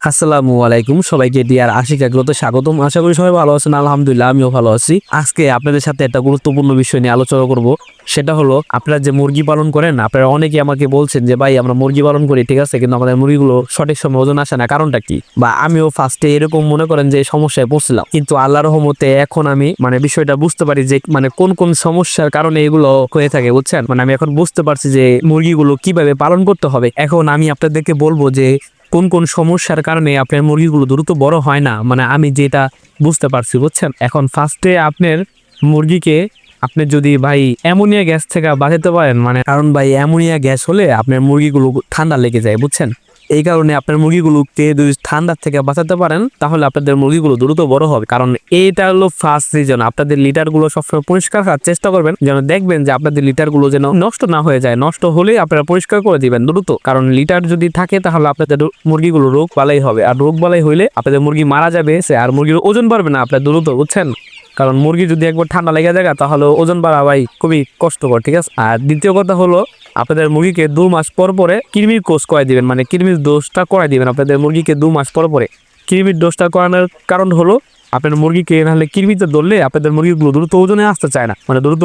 আসসালামু আলাইকুম সবাইকে ডিয়ার আশিক এগ্রোতে স্বাগতম। আশা করি সবাই ভালো আছেন। আলহামদুলিল্লাহ আমিও ভালো আছি। আজকে আপনাদের সাথে একটা গুরুত্বপূর্ণ বিষয় নিয়ে আলোচনা করব। সেটা হলো আপনারা যে মুরগি পালন করেন, আপনারা অনেকে আমাকে বলছেন যে ভাই আমরা মুরগি পালন করি, ঠিক আছে, কিন্তু আমাদের মুরগিগুলো সঠিক সময় ওজন আসে না, কারণটা কি? বা আমিও ফার্স্টে এরকম মনে করেন যে সমস্যায় পড়ছিলাম, কিন্তু আল্লাহর রহমতে এখন আমি বিষয়টা বুঝতে পারি যে কোন কোন সমস্যার কারণে এগুলো হয়ে থাকে, বুঝছেন। আমি এখন বুঝতে পারছি যে মুরগিগুলো কিভাবে পালন করতে হবে। এখন আমি আপনাদেরকে বলবো যে কোন কোন সমস্যার কারণে আপনার মুরগিগুলো দ্রুত বড় হয় না, আমি যেটা বুঝতে পারছি, বুঝছেন। এখন ফার্স্টে আপনার মুরগিকে আপনি যদি ভাই অ্যামোনিয়া গ্যাস থেকে বাঁচাতে পারেন, কারণ ভাই অ্যামোনিয়া গ্যাস হলে আপনার মুরগিগুলো ঠান্ডা লেগে যায়, বুঝছেন। এই কারণে আপনার মুরগিগুলোকে যদি ঠান্ডার থেকে বাঁচাতে পারেন তাহলে আপনাদের মুরগিগুলো দ্রুত বড় হবে। কারণ এইটা হলো ফার্স্ট রিজন। আপনাদের লিটারগুলো সবসময় পরিষ্কার রাখার চেষ্টা করবেন, যেন দেখবেন যে আপনাদের লিটারগুলো যেন নষ্ট না হয়ে যায়। নষ্ট হলে আপনারা পরিষ্কার করে দিবেন দ্রুত, কারণ লিটার যদি থাকে তাহলে আপনাদের মুরগিগুলো রোগ বালাই হবে, আর রোগ বালাই হইলে আপনাদের মুরগি মারা যাবে আর মুরগির ওজন বাড়বে না আপনার দ্রুত, বুঝছেন। কারণ মুরগি যদি একবার ঠান্ডা লেগে যায় তাহলে ওজন বাড়া ভাই খুবই কষ্টকর, ঠিক আছে। আর দ্বিতীয় কথা হলো আপনাদের মুরগিকে 2 মাস পর পরে কৃমির কোর্স করাই দিবেন, কৃমির ডোজটা করাই দিবেন আপনাদের মুরগিকে 2 মাস পর পরে। কৃমির ডোজটা করানোর কারণ হলো আপনার মুরগিকে নাহলে কৃমিতে ধরলে আপনাদের মুরগিগুলো দ্রুত ওজনে আসতে চায় না, দ্রুত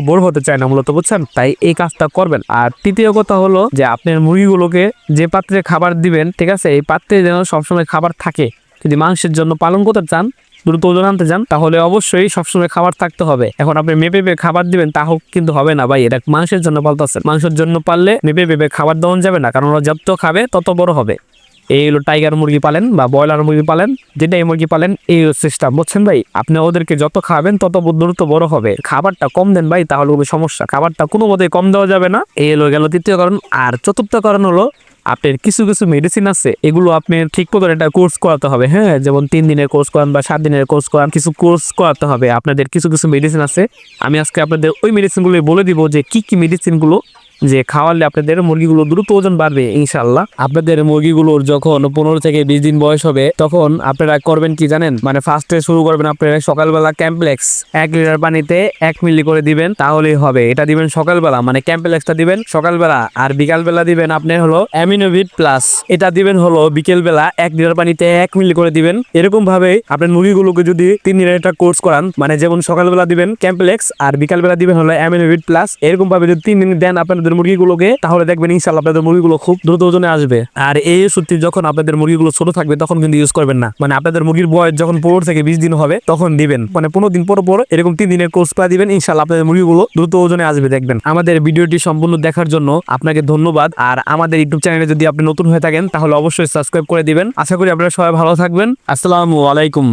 বড় হতে চায় না মূলত, বুঝছেন। তাই এই কাজটা করবেন। আর তৃতীয় কথা হলো যে আপনার মুরগিগুলোকে যে পাত্রে খাবার দিবেন, ঠিক আছে, এই পাত্রে যেন সবসময় খাবার থাকে। যদি মাংসের জন্য পালন করতে চান, দ্রুত ওজন আনতে চান, তাহলে অবশ্যই সবসময় খাবার থাকতে হবে। এখন আপনি মেপে মেপে খাবার দিবেন তাও কিন্তু হবে না ভাই, এটা মাংসের জন্য পালতেছেন। মাংসের জন্য পাললে মেপে মেপে খাবার দেওয়া যাবে না, কারণ ওরা যত খাবে তত বড় হবে। এই হলো টাইগার মুরগি পালেন বা ব্রয়লার মুরগি পালেন, যেটা এই মুরগি পালেন, এই সিস্টেম, বুঝছেন ভাই। আপনি ওদেরকে যত খাবেন তত দ্রুত বড় হবে। খাবারটা কম দেন ভাই, তাহলে হবে সমস্যা। খাবারটা কোনো মতেই কম দেওয়া যাবে না। এই হলো গেল তৃতীয় কারণ। আর চতুর্থ কারণ হলো আপনার কিছু কিছু মেডিসিন আছে, এগুলো আপনি ঠিক মতো একটা কোর্স করাতে হবে। হ্যাঁ, যেমন 3 দিনের কোর্স করান বা 7 দিনের কোর্স করান, কিছু কোর্স করাতে হবে আপনাদের। কিছু কিছু মেডিসিন আছে, আমি আজকে আপনাদের ওই মেডিসিনগুলো বলে দিব যে কি কি মেডিসিনগুলো যে খাওয়ালে আপনাদের মুরগিগুলো দ্রুত ওজন বাড়বে ইনশাল্লাহ। আপনাদের মুরগিগুলোর যখন 15 থেকে 20 দিন বয়স হবে তখন আপনারা করবেন কি জানেন, ফার্স্টে শুরু করবেন আপনারা সকালবেলা ক্যাম্পলেক্স 1 লিটার পানিতে 1 মিলি করে দিবেন, তাহলেই হবে। এটা দিবেন সকালবেলা, ক্যাম্পলেক্সটা দিবেন সকালবেলা। আর বিকালবেলা দিবেন আপনার হলো অ্যামিনোভিট প্লাস, এটা দিবেন হলো বিকেলবেলা 1 লিটার পানিতে 1 মিলি করে দিবেন। এরকম ভাবে আপনার মুরগিগুলোকে যদি 3 দিনের একটা কোর্স করান, যেমন সকালবেলা দিবেন ক্যাম্পলেক্স আর বিকালবেলা দিবেন হলো অ্যামিনোভিট প্লাস, এরকম ভাবে যদি 3 দিন দেন আপনাদের মুরগিগুলোকে, তাহলে দেখবেন ইনশাআল্লাহ আপনাদের মুরগিগুলো খুব দ্রুত ওজনে আসবে। আর এই ওষুধটি যখন আপনাদের মুরগিগুলো ছোট থাকবে তখন কিন্তু ইউজ করবেন না, আপনাদের মুরগির বয়স যখন 15 থেকে 20 দিন হবে তখন দিবেন। 15 দিন পর পর এরকম 3 দিনের কোর্স করে দিবেন, ইনশাআল্লাহ আপনাদের মুরগিগুলো দ্রুত ওজনে আসবে দেখবেন। আমাদের ভিডিওটি সম্পূর্ণ দেখার জন্য আপনাকে ধন্যবাদ। আর আমাদের ইউটিউব চ্যানেলে যদি আপনি নতুন হয়ে থাকেন তাহলে অবশ্যই সাবস্ক্রাইব করে দিবেন। আশা করি আপনারা সবাই ভালো থাকবেন। আসসালামু আলাইকুম।